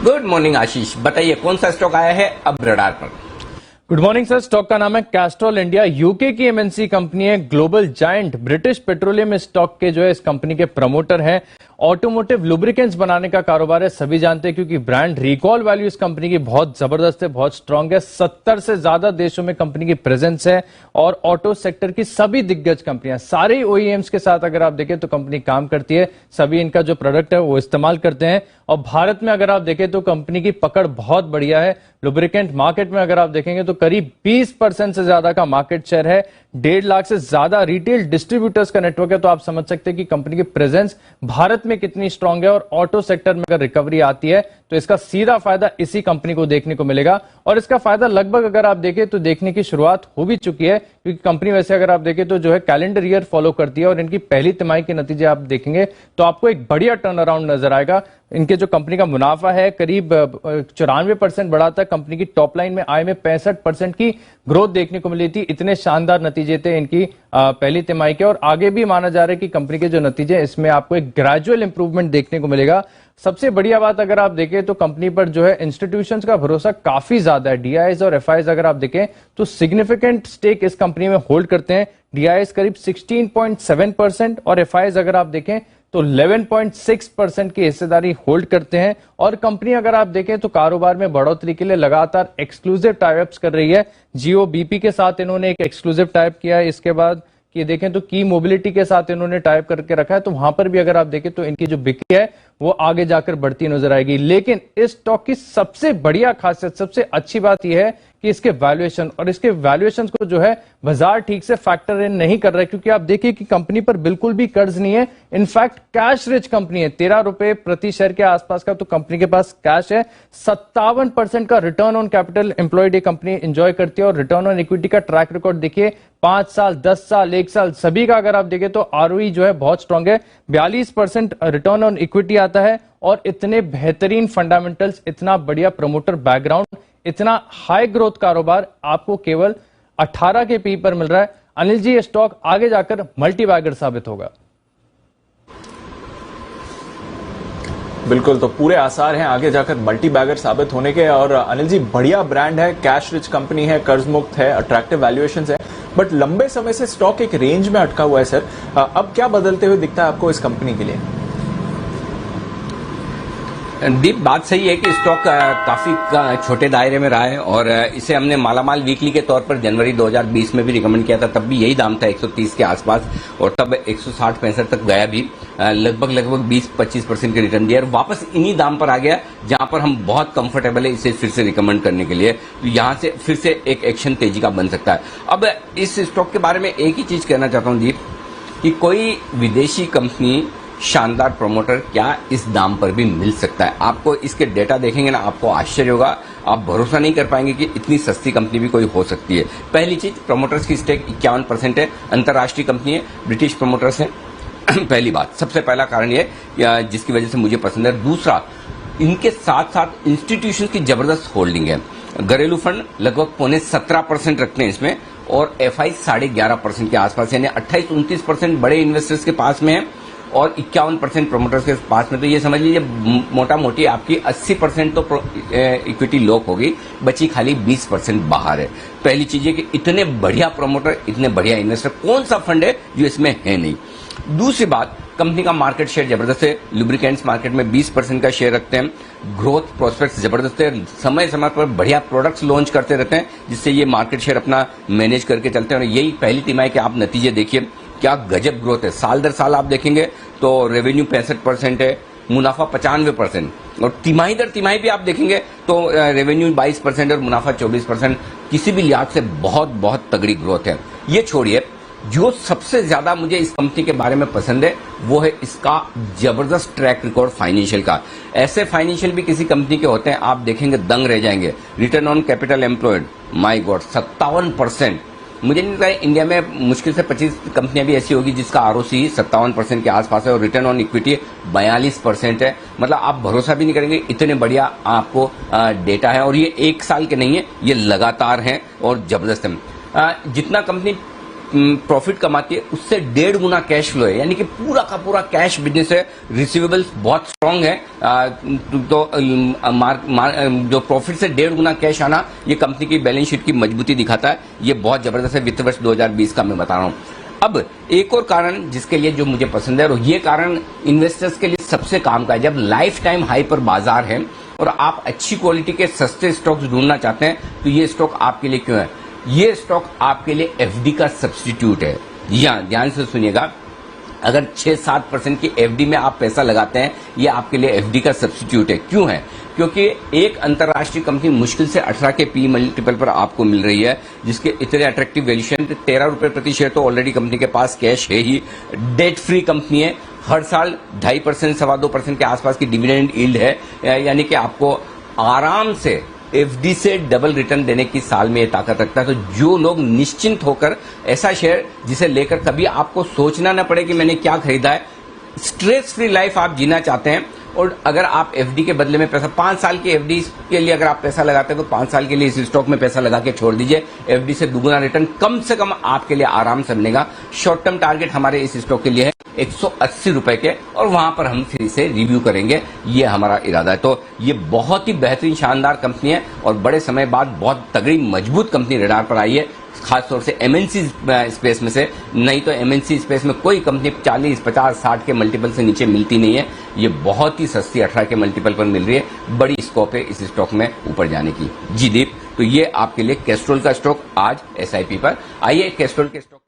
Good morning आशीष, बताइए कौन सा स्टॉक आया है अब रडार पर? Good morning sir. स्टॉक का नाम है कैस्ट्रॉल इंडिया। यूके की एमएनसी कंपनी है। Global giant British petroleum stock के जो है इस कंपनी के प्रमोटर हैं। ऑटोमोटिव लुब्रिकेंट्स बनाने का कारोबार है, सभी जानते हैं, क्योंकि ब्रांड रिकॉल वैल्यू इस कंपनी की बहुत जबरदस्त है, बहुत स्ट्रांग है। 70 से ज्यादा देशों में कंपनी की प्रेजेंस है और ऑटो सेक्टर की सभी दिग्गज कंपनियां, सारे ओईएम्स के साथ अगर आप देखें तो कंपनी काम करती है। सभी इनका जो प्रोडक्ट है वो इस्तेमाल करते हैं और भारत में अगर आप देखें तो कंपनी की पकड़ बहुत बढ़िया है। लुब्रिकेंट मार्केट में अगर आप देखेंगे तो करीब 20% से ज्यादा का मार्केट शेयर है। 1.5 लाख से ज्यादा रिटेल डिस्ट्रीब्यूटर्स का नेटवर्क है। तो आप समझ सकते हैं कि कंपनी की प्रेजेंस भारत में कितनी स्ट्रांग है और ऑटो सेक्टर में अगर रिकवरी आती है तो इसका सीधा फायदा इसी कंपनी को देखने को मिलेगा। और इसका फायदा लगभग अगर आप देखें तो देखने की शुरुआत हो भी चुकी है, क्योंकि कंपनी वैसे अगर आप देखें तो जो है कैलेंडर ईयर फॉलो करती है और इनकी पहली तिमाही के नतीजे आप देखेंगे तो आपको एक बढ़िया टर्न अराउंड नजर आएगा। इनके जो कंपनी का मुनाफा है करीब 94% बढ़ा था। कंपनी की टॉप लाइन में आय में 65% की ग्रोथ देखने को मिली थी। इतने शानदार नतीजे थे इनकी पहली तिमाही के और आगे भी माना जा रहा है कि कंपनी के जो नतीजे हैं इसमें आपको एक ग्रेजुअल इंप्रूवमेंट देखने को मिलेगा। सबसे बढ़िया बात अगर आप देखें तो कंपनी पर जो है इंस्टीट्यूशंस का भरोसा काफी ज्यादा है। डीआईएस और एफआईएस अगर आप देखें तो सिग्निफिकेंट स्टेक इस कंपनी में होल्ड करते हैं। डीआईएस करीब 16.7% और एफआईएस अगर आप देखें तो 11.6% की हिस्सेदारी होल्ड करते हैं। और कंपनी अगर आप देखें तो कारोबार में बढ़ोतरी के लिए लगातार एक्सक्लूसिव टाइप्स कर रही है। जियो बीपी के साथ इन्होंने एक एक्सक्लूसिव टाइप किया है। इसके बाद कि देखें तो की मोबिलिटी के साथ इन्होंने टाइप करके रखा है, तो वहां पर भी अगर आप देखें तो इनकी जो बिक्री है वो आगे जाकर बढ़ती नजर आएगी। लेकिन इस स्टॉक की सबसे बढ़िया खासियत, सबसे अच्छी बात यह है कि इसके वैल्यूएशन और इसके वैल्यूएशन को जो है बाजार ठीक से फैक्टर इन नहीं कर रहा है, क्योंकि आप देखिए कि कंपनी पर बिल्कुल भी कर्ज नहीं है। इनफैक्ट कैश रिच कंपनी है। 13 रुपए प्रति शेयर के आसपास का तो कंपनी के पास कैश है। 57% का रिटर्न ऑन कैपिटल एम्प्लॉयड ये कंपनी एंजॉय करती है। और रिटर्न ऑन इक्विटी का ट्रैक रिकॉर्ड देखिए, 5 साल, 10 साल, 1 साल सभी का अगर आप देखें तो आरओई जो है बहुत स्ट्रांग है। 42% रिटर्न ऑन इक्विटी आता है। और इतने बेहतरीन फंडामेंटल्स, इतना बढ़िया प्रमोटर बैकग्राउंड, इतना हाई ग्रोथ कारोबार आपको केवल 18 के पी पर मिल रहा है। अनिल जी, ये स्टॉक आगे जाकर मल्टीबैगर साबित होगा। बिल्कुल, तो पूरे आसार हैं आगे जाकर मल्टी बैगर साबित होने के। और अनिल जी, बढ़िया ब्रांड है, कैश रिच कंपनी है, कर्ज मुक्त है, अट्रैक्टिव वैल्यूएशन है, बट लंबे समय से स्टॉक एक रेंज में अटका हुआ है सर। अब क्या बदलते हुए दिखता है आपको इस कंपनी के लिए? दीप, बात सही है कि स्टॉक काफी छोटे दायरे में रहा है और इसे हमने मालामाल वीकली के तौर पर जनवरी 2020 में भी रिकमेंड किया था। तब भी यही दाम था 130 के आसपास और तब 160-65 तक गया भी। लगभग 20-25% के रिटर्न दिया और वापस इन्हीं दाम पर आ गया जहां पर हम बहुत कंफर्टेबल है इसे फिर से रिकमेंड करने के लिए। तो यहां से फिर से एक एक्शन तेजी का बन सकता है। अब इस स्टॉक के बारे में एक ही चीज कहना चाहता हूं दीप, कि कोई विदेशी कंपनी शानदार प्रमोटर क्या इस दाम पर भी मिल सकता है? आपको इसके डेटा देखेंगे ना, आपको आश्चर्य होगा। आप भरोसा नहीं कर पाएंगे कि इतनी सस्ती कंपनी भी कोई हो सकती है। पहली चीज, प्रमोटर्स की स्टेक 51% है। अंतर्राष्ट्रीय कंपनी है, ब्रिटिश प्रमोटर्स हैं। पहली बात, सबसे पहला कारण ये जिसकी वजह से मुझे पसंद है। दूसरा, इनके साथ साथ इंस्टीट्यूशन की जबरदस्त होल्डिंग है। घरेलू फंड लगभग 17.5% रखते हैं इसमें और एफआई 11.5% के आसपास, यानी 28-29% बड़े इन्वेस्टर्स के पास में है और 51% प्रमोटर्स के पास में। तो ये समझ लीजिए मोटा मोटी आपकी 80% तो इक्विटी लॉक होगी, बची खाली 20% बाहर है। पहली चीज है कि इतने बढ़िया प्रमोटर, इतने बढ़िया इन्वेस्टर, कौन सा फंड है जो इसमें है नहीं। दूसरी बात, कंपनी का मार्केट शेयर जबरदस्त है। लुब्रिकेंट्स मार्केट में 20% का शेयर रखते हैं। ग्रोथ प्रोस्पेक्ट्स जबरदस्त है। समय समय पर बढ़िया प्रोडक्ट्स लॉन्च करते रहते हैं जिससे ये मार्केट शेयर अपना मैनेज करके चलते हैं। और यही पहली तिमाही के आप नतीजे देखिए, क्या गजब ग्रोथ है। साल दर साल आप देखेंगे तो रेवेन्यू 65% है, मुनाफा 95%, और तिमाही दर तिमाही भी आप देखेंगे तो रेवेन्यू 22% और मुनाफा 24%। किसी भी लिहाज से बहुत बहुत तगड़ी ग्रोथ है। ये छोड़िए, जो सबसे ज्यादा मुझे इस कंपनी के बारे में पसंद है वो है इसका जबरदस्त ट्रैक रिकॉर्ड फाइनेंशियल का। ऐसे फाइनेंशियल भी किसी कंपनी के होते हैं, आप देखेंगे दंग रह जाएंगे। Return on capital employed, my God, 57%। मुझे नहीं लगता है इंडिया में मुश्किल से 25 कंपनियां भी ऐसी होगी जिसका आरओसी 57% के आसपास है और रिटर्न ऑन इक्विटी 42% है। मतलब आप भरोसा भी नहीं करेंगे, इतने बढ़िया आपको डेटा है। और ये 1 साल के नहीं है, ये लगातार है और जबरदस्त है। जितना कंपनी प्रॉफिट कमाती है उससे 1.5 गुना कैश फ्लो है, यानी कि पूरा का पूरा कैश बिजनेस है, रिसीवेबल्स बहुत स्ट्रांग है। जो प्रॉफिट से 1.5 गुना कैश आना ये कंपनी की बैलेंस शीट की मजबूती दिखाता है। ये बहुत जबरदस्त है वित्त वर्ष 2020 का मैं बता रहा हूं। अब एक और कारण जिसके लिए जो मुझे पसंद है, और ये कारण इन्वेस्टर्स के लिए सबसे काम का है, जब लाइफ टाइम हाई पर बाजार है और आप अच्छी क्वालिटी के सस्ते स्टॉक्स ढूंढना चाहते हैं तो ये स्टॉक आपके लिए क्यों है? ये स्टॉक आपके लिए एफडी का सब्स्टिट्यूट है। यहां ध्यान से सुनिएगा, अगर 6-7% की एफडी में आप पैसा लगाते हैं, ये आपके लिए एफडी का सब्स्टिट्यूट है। क्यों है? क्योंकि एक अंतर्राष्ट्रीय कंपनी मुश्किल से 18 के पी मल्टीपल पर आपको मिल रही है, जिसके इतने अट्रैक्टिव वैल्यूएशन, 13 रुपए प्रति शेयर तो ऑलरेडी कंपनी के पास कैश है ही, डेट फ्री कंपनी है, हर साल 2.5% 2.25% के आसपास की डिविडेंड यील्ड है, यानी कि आपको आराम से एफडी से डबल रिटर्न देने की साल में ये ताकत रखता है। तो जो लोग निश्चिंत होकर ऐसा शेयर जिसे लेकर कभी आपको सोचना न पड़े कि मैंने क्या खरीदा है, स्ट्रेस फ्री लाइफ आप जीना चाहते हैं, और अगर आप एफडी के बदले में पैसा 5 साल की एफडी के लिए अगर आप पैसा लगाते हैं तो 5 साल के लिए इस स्टॉक में पैसा लगा के छोड़ दीजिए, एफडी से दुगुना रिटर्न कम से कम आपके लिए आराम से मिलेगा। शॉर्ट टर्म टारगेट हमारे इस स्टॉक के लिए है 180 रुपए के, और वहां पर हम फिर से रिव्यू करेंगे, ये हमारा इरादा है। तो ये बहुत ही बेहतरीन शानदार कंपनी है और बड़े समय बाद बहुत तगड़ी मजबूत कंपनी रडार पर आई है, खासतौर से एमएनसी स्पेस में से। नहीं तो एमएनसी स्पेस में कोई कंपनी 40, 50, 60 के मल्टीपल से नीचे मिलती नहीं है। ये बहुत ही सस्ती 18 के मल्टीपल पर मिल रही है। बड़ी स्कोप है इस स्टॉक में ऊपर जाने की। जी दीप, तो ये आपके लिए कैस्ट्रोल का स्टॉक आज एसआईपी पर। आइए कैस्ट्रोल के स्टॉक